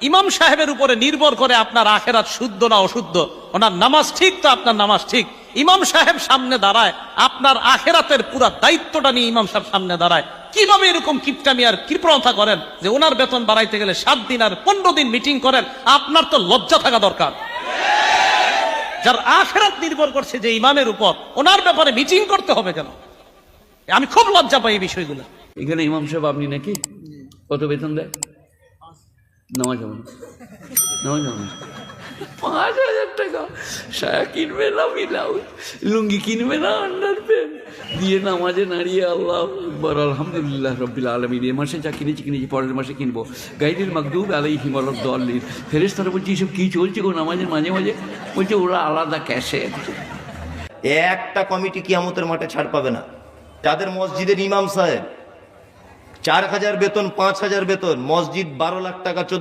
ইমাম সাহেবের উপরে নির্ভর করে আপনার আখেরাত শুদ্ধ না অশুদ্ধ। ওনার নামাজ ঠিক তো আপনার নামাজ ঠিক। ইমাম সাহেব সামনে দাঁড়ায়, আপনার আখেরাতের পুরো দায়িত্বটা নিয়ে ইমাম সাহেব সামনে দাঁড়ায়। কিভাবে এরকম কিপটামি আর কৃপণতা করেন যে ওনার বেতন বাড়াইতে গেলে 7 দিন আর 15 দিন মিটিং করেন? আপনার তো লজ্জা থাকা দরকার। যার আখেরাত নির্ভর করছে যে ইমামের উপর, ওনার ব্যাপারে মিটিং করতে হবে কেন? আমি খুব লজ্জা পাই এই বিষয়গুলো। এখানে ইমাম সাহেব আপনি নাকি কত বেতন দেয়? নামাজ হবে না, নামাজ হবে না। 5,000 টাকা সায়া কিনবে না, ব্লাউজ লুঙ্গি কিনবে না, আন্ডার প্যান্ট দিয়ে নামাজে নাড়িয়ে আল্লাহ আকবার আলহামদুলিল্লাহ রব্বিল আলামিন। এ মাসে যা কিনেছি পরের মাসে কিনবো। গাইরিল মাগদুব আলাইহিম ওয়ালাদ-দাল্লিন। ফেরেশতারা বলছে এসব কি চলছে গো নামাজের মাঝে মাঝে? বলছে ওরা আলাদা ক্যাশে। একটা কমিটি কিয়ামতের মাঠে ছাড় পাবে না। যাদের মসজিদের ইমাম সাহেব 4,000 বেতন, 5,000 বেতন, মসজিদ 12 লাখ টাকা